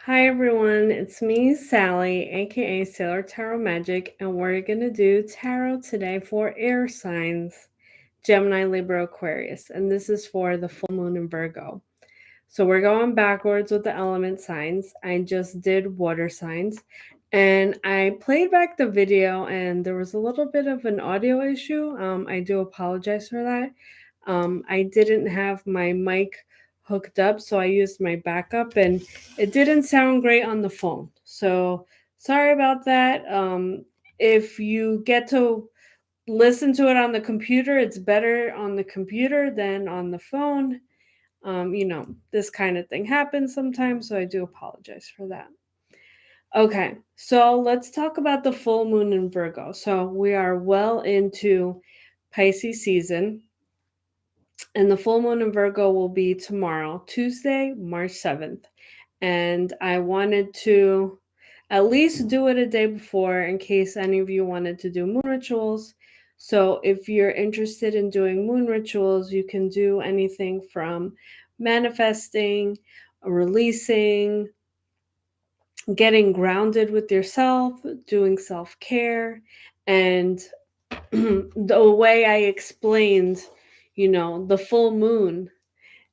Hi everyone, it's me, Sally, aka Sailor Tarot Magic, and we're gonna do tarot today for air signs Gemini, Libra, Aquarius, and this is for the full moon in Virgo. So we're going backwards with the element signs. I just did water signs, and I played back the video, and there was a little bit of an audio issue. I do apologize for that. I didn't have my mic hooked up, so I used my backup, and it didn't sound great on the phone. So sorry about that. If you get to listen to it on the computer, it's better on the computer than on the phone. This kind of thing happens sometimes, so I do apologize for that. Okay, so let's talk about the full moon in Virgo. So we are well into Pisces season, and the full moon in Virgo will be tomorrow, Tuesday, March 7th. And I wanted to at least do it a day before in case any of you wanted to do moon rituals. So if you're interested in doing moon rituals, you can do anything from manifesting, releasing, getting grounded with yourself, doing self care. And the way I explained, the full moon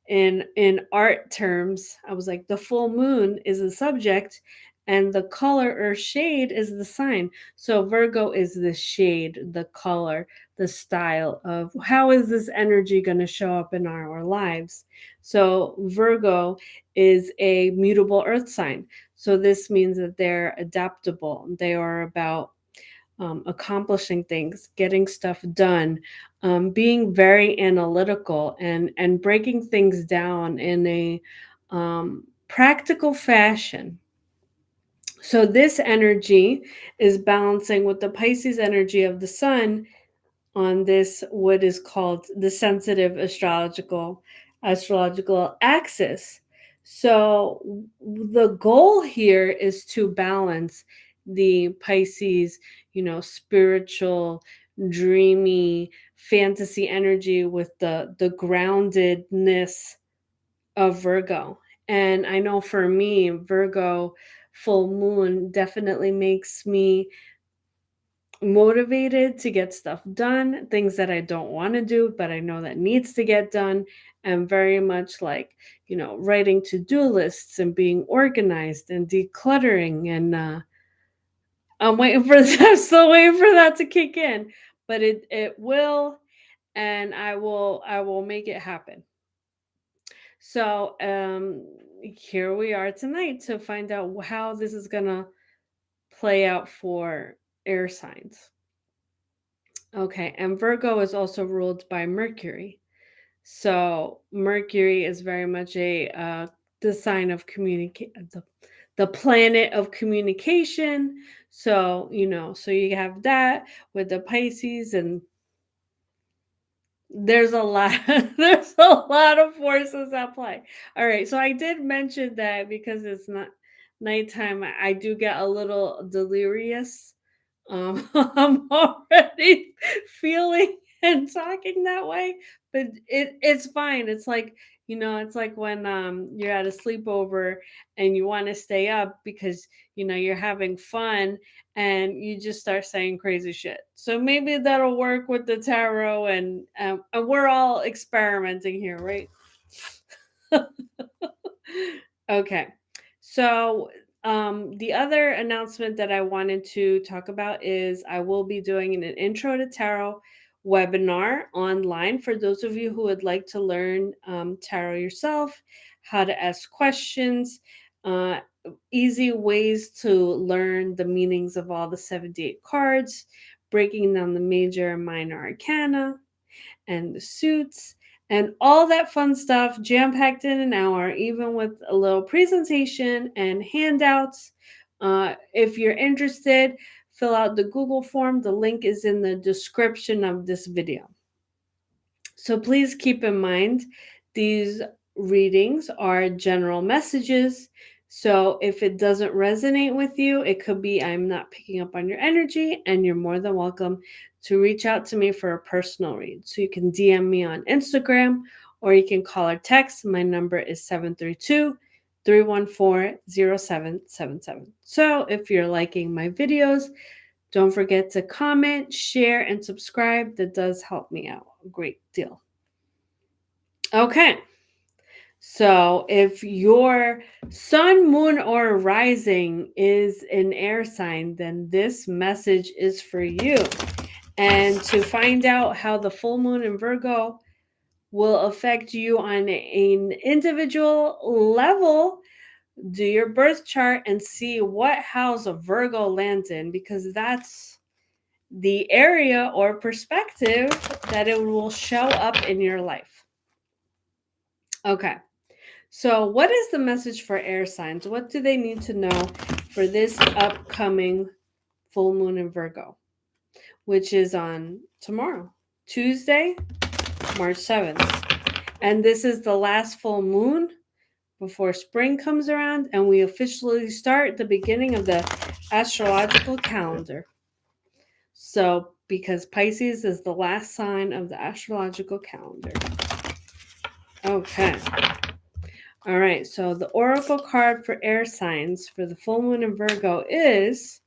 in art terms, I was like, the full moon is the subject and the color or shade is the sign. So Virgo is the shade, the color, the style of how is this energy going to show up in our lives. So Virgo is a mutable earth sign. So this means that they're adaptable. They are about accomplishing things, getting stuff done, being very analytical, and breaking things down in a practical fashion. So this energy is balancing with the Pisces energy of the sun on this what is called the sensitive astrological axis. So the goal here is to balance the Pisces, spiritual, dreamy, fantasy energy with the groundedness of Virgo. And I know for me, Virgo full moon definitely makes me motivated to get stuff done, things that I don't want to do, but I know that needs to get done. And very much like, writing to-do lists and being organized and decluttering. And I'm waiting for I'm still waiting for that to kick in. But it will, and I will make it happen. So here we are tonight to find out how this is gonna play out for air signs. Okay, and Virgo is also ruled by Mercury. So Mercury is very much the sign of the planet of communication. So so you have that with the Pisces, and there's a lot there's a lot of forces at play. All right, so I did mention that because it's not nighttime, I do get a little delirious. I'm already feeling and talking that way, but it's fine. It's like, it's like when you're at a sleepover and you want to stay up because you're having fun, and you just start saying crazy shit. So maybe that'll work with the tarot, and we're all experimenting here, right? Okay. So, the other announcement that I wanted to talk about is I will be doing an intro to tarot webinar online for those of you who would like to learn tarot yourself, how to ask questions, uh, easy ways to learn the meanings of all the 78 cards, breaking down the major and minor arcana and the suits and all that fun stuff jam packed in an hour, even with a little presentation and handouts. If you're interested, fill out the Google form. The link is in the description of this video. So please keep in mind these readings are general messages. So if it doesn't resonate with you, it could be I'm not picking up on your energy, and you're more than welcome to reach out to me for a personal read. So you can DM me on Instagram, or you can call or text. My number is 732 314-0777. So if you're liking my videos, don't forget to comment, share, and subscribe. That does help me out a great deal. Okay. So if your sun, moon, or rising is an air sign, then this message is for you. And to find out how the full moon in Virgo will affect you on an individual level, do your birth chart and see what house of Virgo lands in, because that's the area or perspective that it will show up in your life. Okay. So, what is the message for air signs? What do they need to know for this upcoming full moon in Virgo, which is on tomorrow, Tuesday, March 7th? And this is the last full moon before spring comes around and we officially start the beginning of the astrological calendar. So, because Pisces is the last sign of the astrological calendar. Okay. All right. So, the oracle card for air signs for the full moon in Virgo is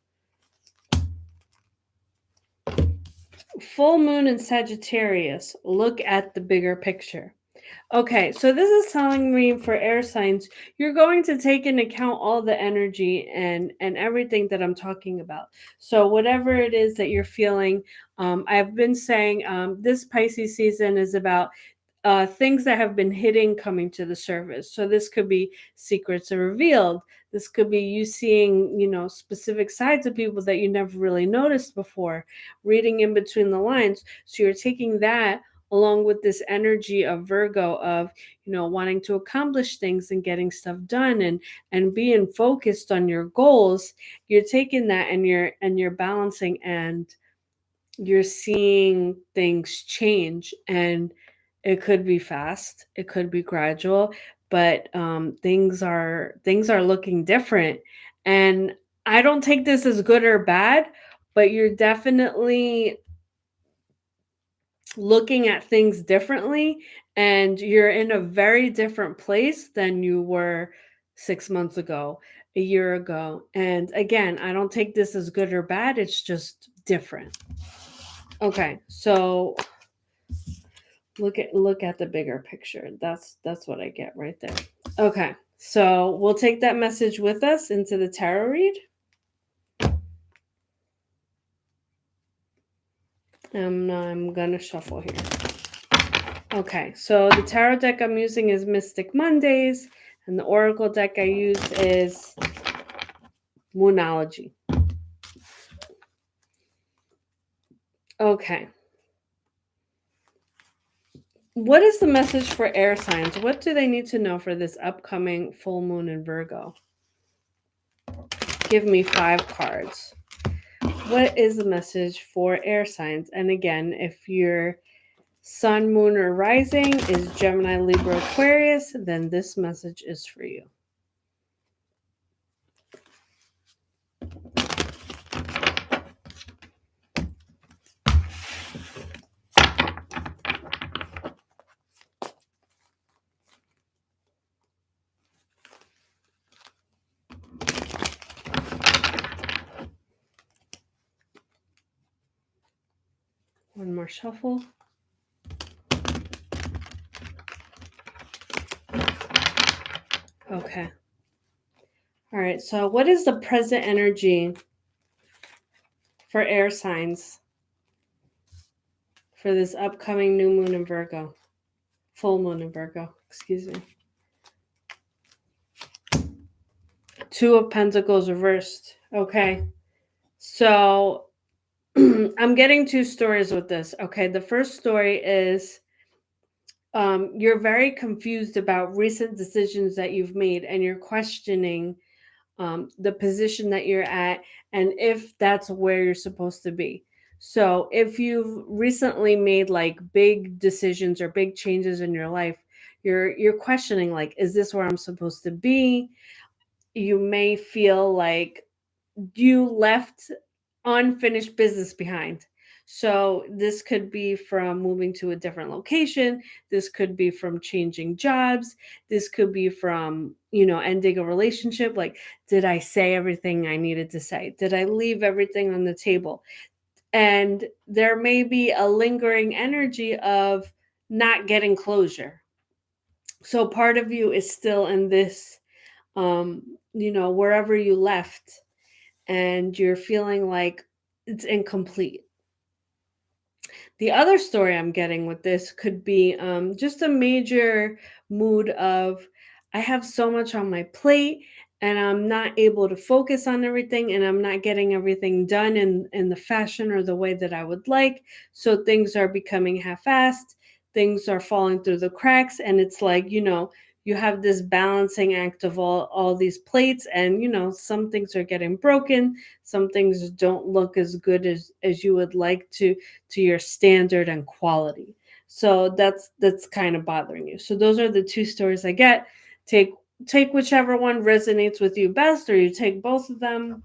full moon in Sagittarius. Look at the bigger picture. Okay, so this is telling me for air signs, you're going to take into account all the energy and everything that I'm talking about. So whatever it is that you're feeling, I've been saying this Pisces season is about things that have been hidden coming to the surface. So this could be secrets are revealed. This could be you seeing, specific sides of people that you never really noticed before, reading in between the lines. So you're taking that along with this energy of Virgo of, wanting to accomplish things and getting stuff done and being focused on your goals. You're taking that and you're balancing and you're seeing things change, and it could be fast, it could be gradual, but things are looking different. And I don't take this as good or bad, but you're definitely looking at things differently, and you're in a very different place than you were 6 months ago, a year ago. And again, I don't take this as good or bad, it's just different. Okay, so look at the bigger picture. That's what I get right there. Okay, so we'll take that message with us into the tarot read. I'm gonna shuffle here. Okay, so the tarot deck I'm using is Mystic Mondays, and the oracle deck I use is Moonology. Okay. What is the message for air signs? What do they need to know for this upcoming full moon in Virgo? Give me 5 cards. What is the message for air signs? And again, if your sun, moon, or rising is Gemini, Libra, Aquarius, then this message is for you. One more shuffle. Okay. All right. So what is the present energy for air signs for this upcoming new moon in Virgo? Full moon in Virgo, excuse me. 2 of Pentacles reversed. Okay. So I'm getting 2 stories with this. Okay. The first story is you're very confused about recent decisions that you've made, and you're questioning the position that you're at and if that's where you're supposed to be. So if you've recently made like big decisions or big changes in your life, you're questioning, like, is this where I'm supposed to be? You may feel like you left unfinished business behind. So this could be from moving to a different location. This could be from changing jobs. This could be from, ending a relationship. Like, did I say everything I needed to say? Did I leave everything on the table? And there may be a lingering energy of not getting closure. So part of you is still in this, wherever you left, and you're feeling like it's incomplete. The other story I'm getting with this could be just a major mood of, I have so much on my plate and I'm not able to focus on everything, and I'm not getting everything done in the fashion or the way that I would like. So things are becoming half-assed, things are falling through the cracks, and it's like, you have this balancing act of all these plates, and some things are getting broken, some things don't look as good as you would like to your standard and quality. So that's kind of bothering you. So those are the two stories I get. Take whichever one resonates with you best, or you take both of them.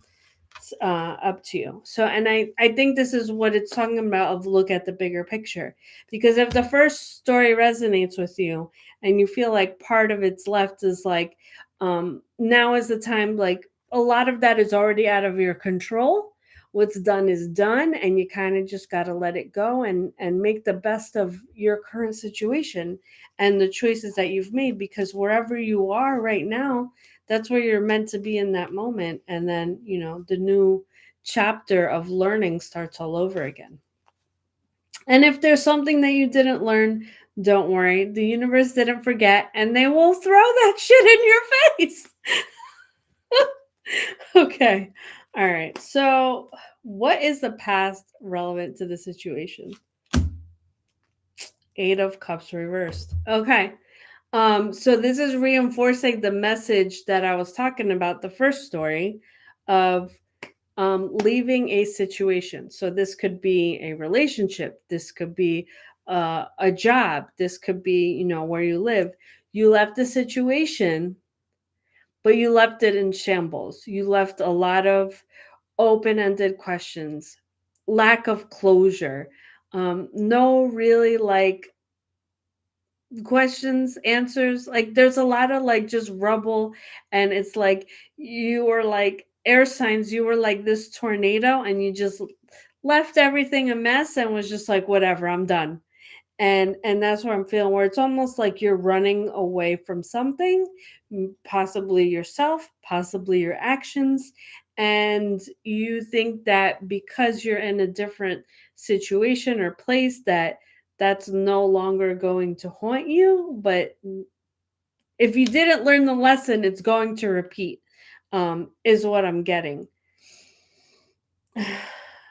Up to you. So, and I think this is what it's talking about, of look at the bigger picture. Because if the first story resonates with you and you feel like part of it's left is like, now is the time, like a lot of that is already out of your control. What's done is done, and you kind of just got to let it go and make the best of your current situation and the choices that you've made, because wherever you are right now, that's where you're meant to be in that moment. And then, the new chapter of learning starts all over again. And if there's something that you didn't learn, don't worry. The universe didn't forget, and they will throw that shit in your face. Okay. All right. So, what is the past relevant to the situation? Eight of Cups reversed. Okay. So this is reinforcing the message that I was talking about, the first story of leaving a situation. So this could be a relationship. This could be a job. This could be, where you live. You left the situation, but you left it in shambles. You left a lot of open-ended questions, lack of closure, no really like questions, answers. Like there's a lot of like just rubble, and it's like you were like air signs, you were like this tornado, and you just left everything a mess and was just like, whatever, I'm done. And that's what I'm feeling, where it's almost like you're running away from something, possibly yourself, possibly your actions, and you think that because you're in a different situation or place, that that's no longer going to haunt you. But if you didn't learn the lesson, it's going to repeat, is what I'm getting.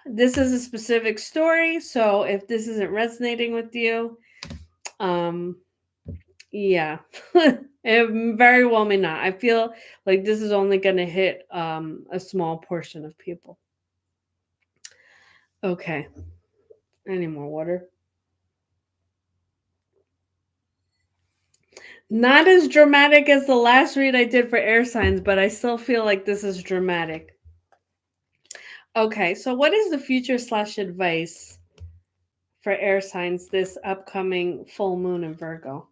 This is a specific story, so if this isn't resonating with you, yeah, it very well may not. I feel like this is only going to hit a small portion of people. Okay, any more water? Not as dramatic as the last read I did for air signs, but I still feel like this is dramatic. Okay, so what is the future / advice for air signs this upcoming full moon in Virgo?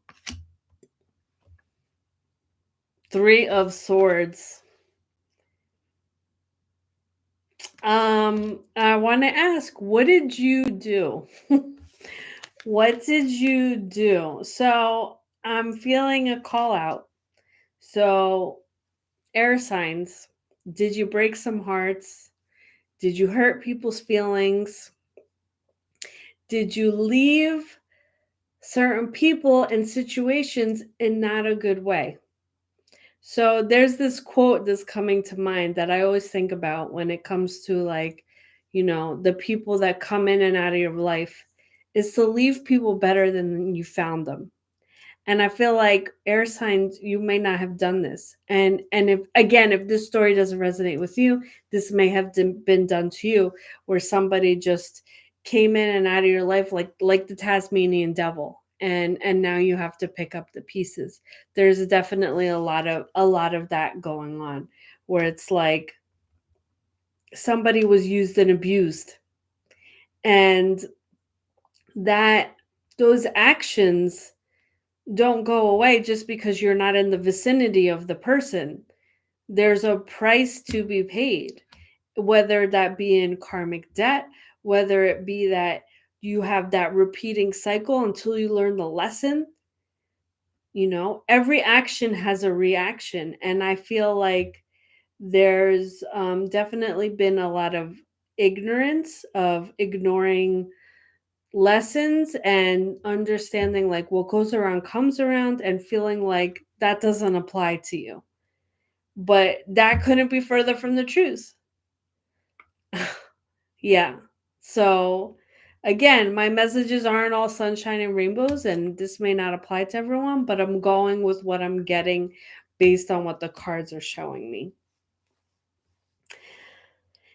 Three of Swords. I want to ask, what did you do? What did you do? So I'm feeling a call out. So, air signs, did you break some hearts? Did you hurt people's feelings? Did you leave certain people and situations in not a good way? So there's this quote that's coming to mind that I always think about when it comes to like, the people that come in and out of your life, is to leave people better than you found them. And I feel like air signs, you may not have done this. And if this story doesn't resonate with you, this may have been done to you, where somebody just came in and out of your life like the Tasmanian devil. And now you have to pick up the pieces. There's definitely a lot of that going on, where it's like somebody was used and abused, And that those actions don't go away just because you're not in the vicinity of the person. There's a price to be paid, whether that be in karmic debt, whether it be that you have that repeating cycle until you learn the lesson. Every action has a reaction. And I feel like there's definitely been a lot of ignorance of ignoring lessons and understanding like what goes around comes around and feeling like that doesn't apply to you. But that couldn't be further from the truth. Yeah. So again, my messages aren't all sunshine and rainbows, and this may not apply to everyone, but I'm going with what I'm getting based on what the cards are showing me.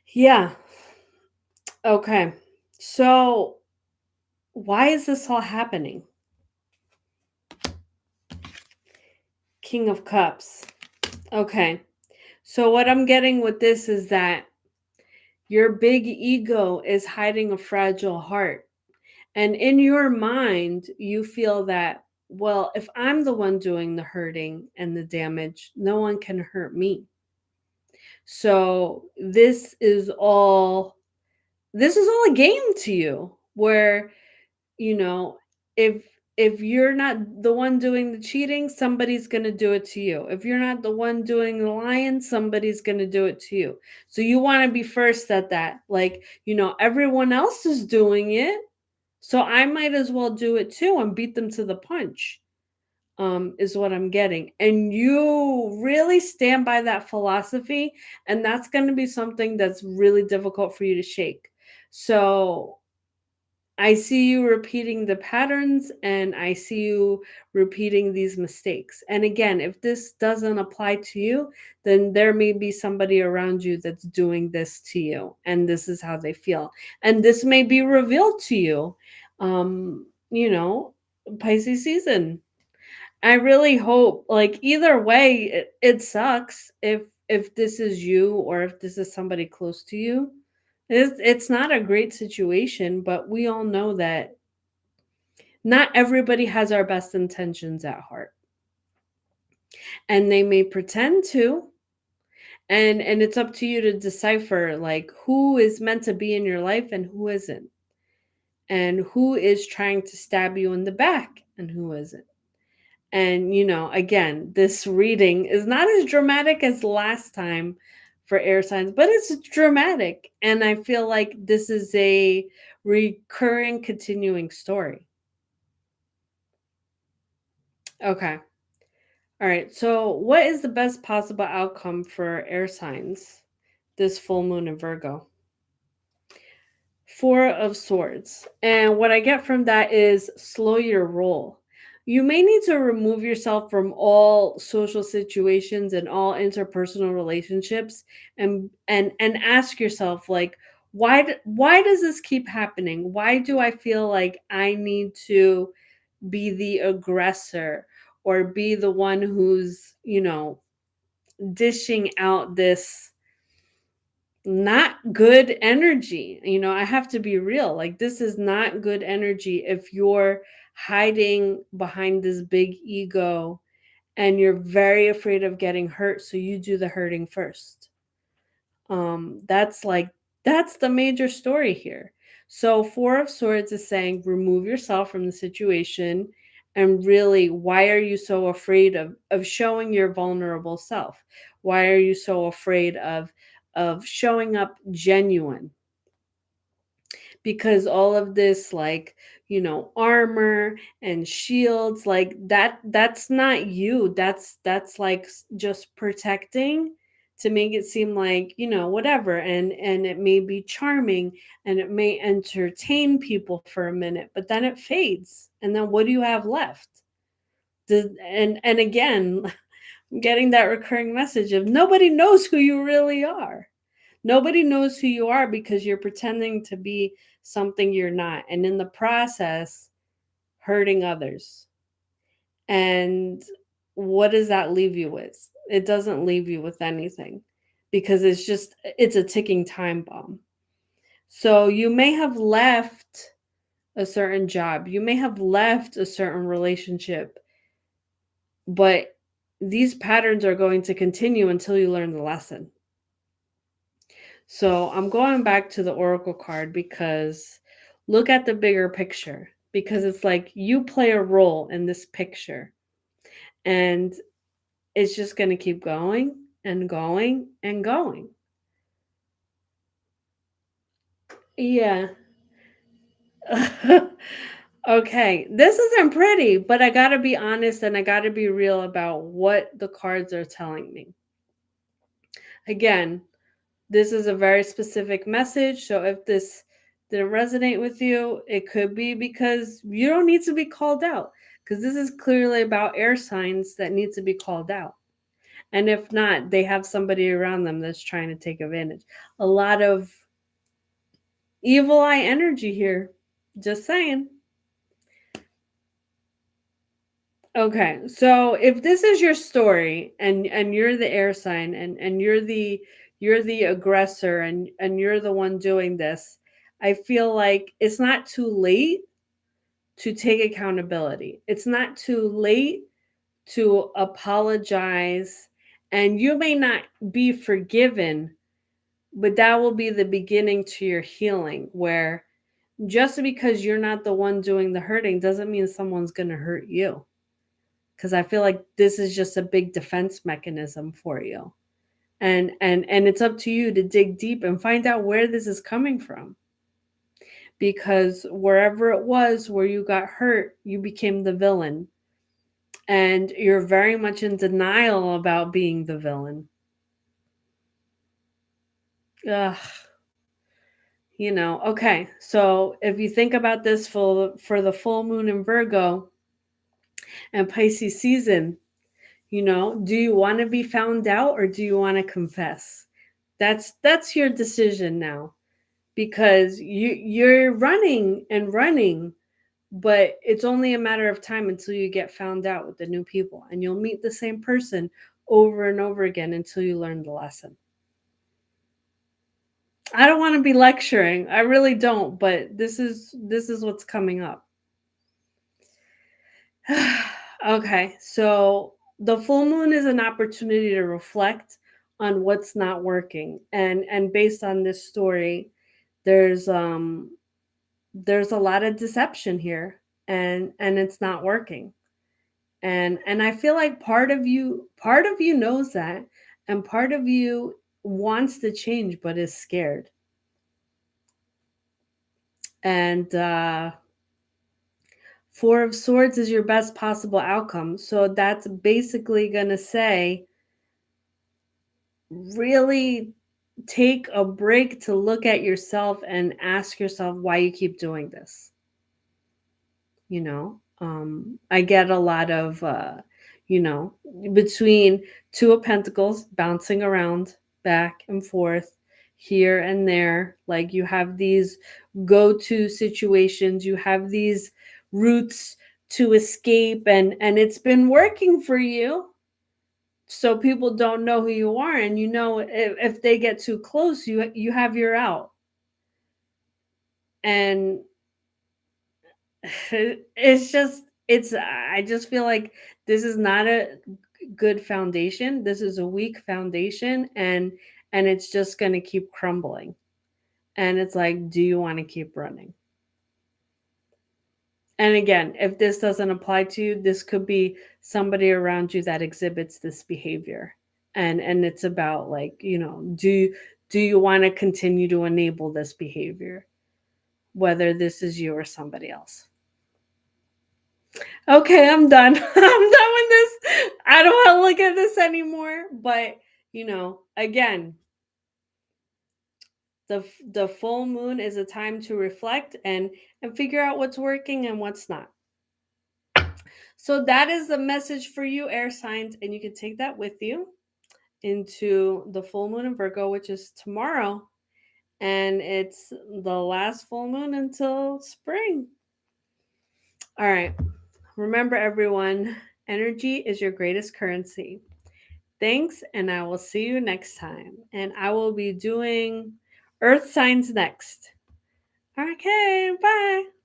Yeah. Okay. So why is this all happening? King of Cups. Okay. So what I'm getting with this is that your big ego is hiding a fragile heart. And in your mind, you feel that, well, if I'm the one doing the hurting and the damage, no one can hurt me. So this is all a game to you where, you know, if if you're not the one doing the cheating, somebody's going to do it to you. If you're not the one doing the lying, somebody's going to do it to you. So you want to be first at that. Like, everyone else is doing it, so I might as well do it too and beat them to the punch. Is what I'm getting. And you really stand by that philosophy, and that's going to be something that's really difficult for you to shake. So I see you repeating the patterns, and I see you repeating these mistakes. And again, if this doesn't apply to you, then there may be somebody around you that's doing this to you, and this is how they feel. And this may be revealed to you, um, you know, Pisces season. I really hope, like, either way, it sucks if this is you or if this is somebody close to you. It's not a great situation, but we all know that not everybody has our best intentions at heart. And they may pretend to, and it's up to you to decipher like who is meant to be in your life and who isn't. And who is trying to stab you in the back and who isn't. And, again, this reading is not as dramatic as last time for air signs, but it's dramatic. And I feel like this is a recurring, continuing story. Okay. All right. So, what is the best possible outcome for air signs this full moon in Virgo? Four of Swords. And what I get from that is slow your roll. You may need to remove yourself from all social situations and all interpersonal relationships and ask yourself like why does this keep happening? Why do I feel like I need to be the aggressor or be the one who's, dishing out this not good energy. I have to be real. Like, this is not good energy if you're hiding behind this big ego and you're very afraid of getting hurt. So you do the hurting first. That's the major story here. So, Four of Swords is saying remove yourself from the situation. And really, why are you so afraid of showing your vulnerable self? Why are you so afraid of showing up genuine? Because all of this, like, armor and shields, like that's not you. That's like just protecting to make it seem like, whatever, and it may be charming and it may entertain people for a minute, but then it fades, and then what do you have left? And again, I'm getting that recurring message of nobody knows who you really are. Nobody knows who you are because you're pretending to be something you're not. And in the process, hurting others. And what does that leave you with? It doesn't leave you with anything because it's a ticking time bomb. So you may have left a certain job, you may have left a certain relationship, but these patterns are going to continue until you learn the lesson. So I'm going back to the Oracle card because look at the bigger picture, because it's like you play a role in this picture, and it's just going to keep going and going and going. Yeah. Okay, this isn't pretty, but I got to be honest and I got to be real about what the cards are telling me. Again, this is a very specific message. So if this didn't resonate with you, it could be because you don't need to be called out, because this is clearly about air signs that need to be called out. And if not, they have somebody around them that's trying to take advantage. A lot of evil eye energy here. Just saying. Okay, so if this is your story and you're the air sign and you're the aggressor and you're the one doing this, I feel like it's not too late to take accountability. It's not too late to apologize, and you may not be forgiven, but that will be the beginning to your healing, where just because you're not the one doing the hurting doesn't mean someone's going to hurt you, because I feel like this is just a big defense mechanism for you. And it's up to you to dig deep and find out where this is coming from. Because wherever it was where you got hurt, you became the villain. And you're very much in denial about being the villain. Ugh. Okay. So if you think about this for the full moon in Virgo and Pisces season, do you want to be found out or do you want to confess? That's your decision now, because you're running and running, but it's only a matter of time until you get found out with the new people, and you'll meet the same person over and over again until you learn the lesson. I don't want to be lecturing. I really don't, but this is what's coming up. Okay, so the full moon is an opportunity to reflect on what's not working, and based on this story, there's there's a lot of deception here, and it's not working, and I feel like part of you knows that, and part of you wants to change but is scared. And Four of Swords is your best possible outcome. So that's basically going to say, really take a break to look at yourself and ask yourself why you keep doing this. I get a lot of, you know, between Two of Pentacles bouncing around back and forth here and there. Like, you have these go to situations, you have these routes to escape, and it's been working for you. So people don't know who you are, and if they get too close, you have your out. And I just feel like this is not a good foundation. This is a weak foundation, and it's just going to keep crumbling. And it's like, do you want to keep running? And again, if this doesn't apply to you, this could be somebody around you that exhibits this behavior. And it's about, like, do you want to continue to enable this behavior, whether this is you or somebody else? Okay, I'm done. I'm done with this. I don't want to look at this anymore. But, again, the full moon is a time to reflect and figure out what's working and what's not. So that is the message for you, air signs, and you can take that with you into the full moon in Virgo, which is tomorrow, and it's the last full moon until spring. All right. Remember, everyone, energy is your greatest currency. Thanks, and I will see you next time. And I will be doing earth signs next. Okay, bye.